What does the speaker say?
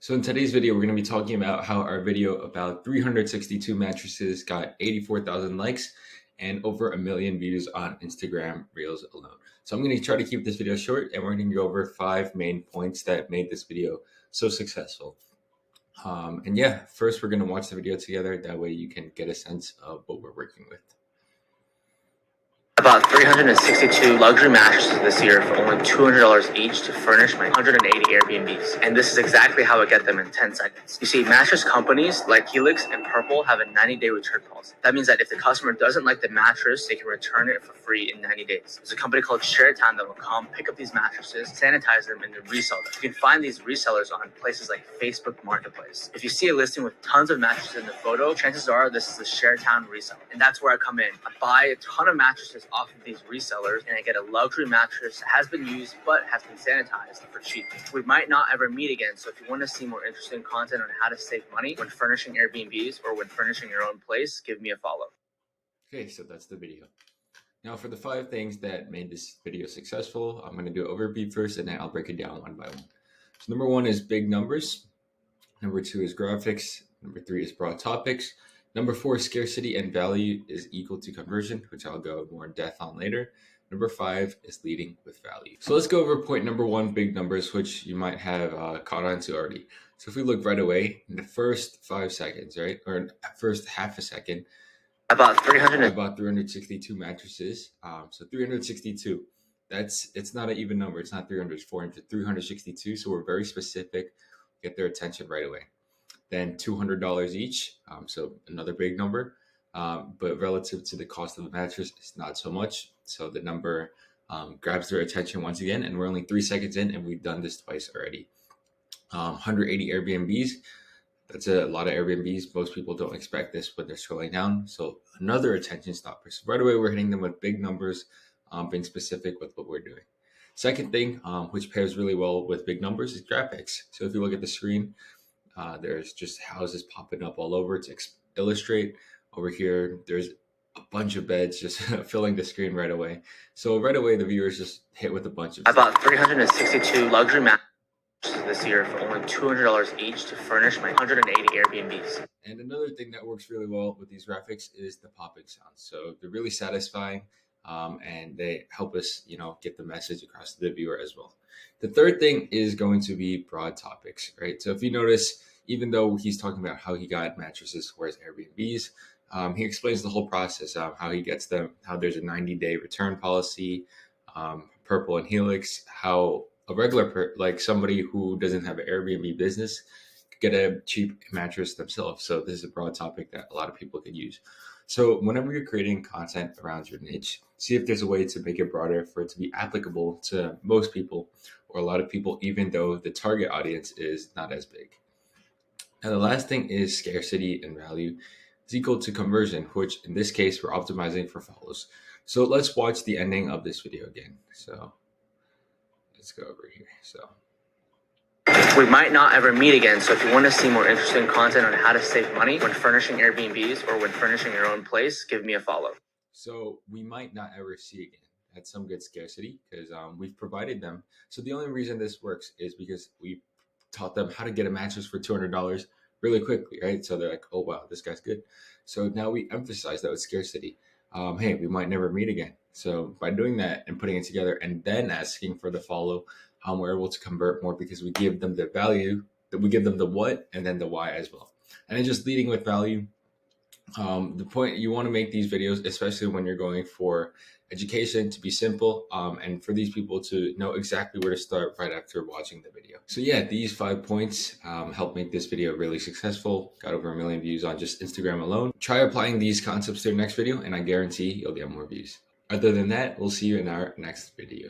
So in today's video, we're going to be talking about how our video about 362 mattresses got 84,000 likes and over a million views on Instagram Reels alone. So I'm going to try to keep this video short, and we're going to go over 5 main points that made this video so successful. And yeah, first we're going to watch the video together. That way you can get a sense of what we're working with. About 362 luxury mattresses this year for only $200 each to furnish my 180 Airbnbs. And this is exactly how I get them in 10 seconds. You see, mattress companies like Helix and Purple have a 90-day return policy. That means that if the customer doesn't like the mattress, they can return it for free in 90 days. There's a company called ShareTown that will come pick up these mattresses, sanitize them, and then resell them. You can find these resellers on places like Facebook Marketplace. If you see a listing with tons of mattresses in the photo, chances are this is a ShareTown reseller. And that's where I come in. I buy a ton of mattresses off of these resellers, and I get a luxury mattress that has been used but has been sanitized for cheap. We might not ever meet again, so if you want to see more interesting content on how to save money when furnishing Airbnbs or when furnishing your own place, give me a follow. Okay, so that's the video. Now for the 5 things that made this video successful, I'm going to do an overview first, and then I'll break it down one by one. So number 1 is big numbers. Number 2 is graphics. Number 3 is broad topics. Number 4, scarcity and value is equal to conversion, which I'll go more in depth on later. Number 5 is leading with value. So let's go over point number 1, big numbers, which you might have caught on to already. So if we look right away, in the first 5 seconds, right, or first half a second, about 362 mattresses. So 362, it's not an even number. It's not 300, it's 400, 362. So we're very specific, get their attention right away. Then $200 each, so another big number, but relative to the cost of the mattress, it's not so much. So the number grabs their attention once again, and we're only 3 seconds in, and we've done this twice already. 180 Airbnbs, that's a lot of Airbnbs. Most people don't expect this when they're scrolling down. So another attention stopper. So right away, we're hitting them with big numbers, being specific with what we're doing. Second thing, which pairs really well with big numbers, is graphics. So if you look at the screen, there's just houses popping up all over to illustrate. Over here, there's a bunch of beds just filling the screen right away. So right away, the viewers just hit with a bunch of about 362 luxury mattresses this year for only $200 each to furnish my 180 Airbnbs. And another thing that works really well with these graphics is the popping sounds. So they're really satisfying, and they help us, get the message across to the viewer as well. The third thing is going to be broad topics, right? So if you notice, even though he's talking about how he got mattresses for his Airbnbs, he explains the whole process of how he gets them, how there's a 90-day return policy, Purple and Helix, how a regular, like somebody who doesn't have an Airbnb business, could get a cheap mattress themselves. So this is a broad topic that a lot of people could use. So whenever you're creating content around your niche, see if there's a way to make it broader for it to be applicable to most people or a lot of people, even though the target audience is not as big. Now, the last thing is scarcity and value is equal to conversion, which in this case, we're optimizing for follows. So let's watch the ending of this video again. So let's go over here. So we might not ever meet again, so if you want to see more interesting content on how to save money when furnishing Airbnbs or when furnishing your own place, give me a follow. So we might not ever see again. That's some good scarcity because we've provided them. So the only reason this works is because we taught them how to get a mattress for $200 really quickly, right? So they're like, oh, wow, this guy's good. So now we emphasize that with scarcity. Hey, we might never meet again. So by doing that and putting it together and then asking for the follow, we're able to convert more because we give them the value, that we give them the what and then the why as well. And then just leading with value. The point, you want to make these videos, especially when you're going for education, to be simple, and for these people to know exactly where to start right after watching the video. So yeah, these 5 points helped make this video really successful. Got over 1 million views on just Instagram alone. Try applying these concepts to your next video, and I guarantee you'll get more views. Other than that, we'll see you in our next video.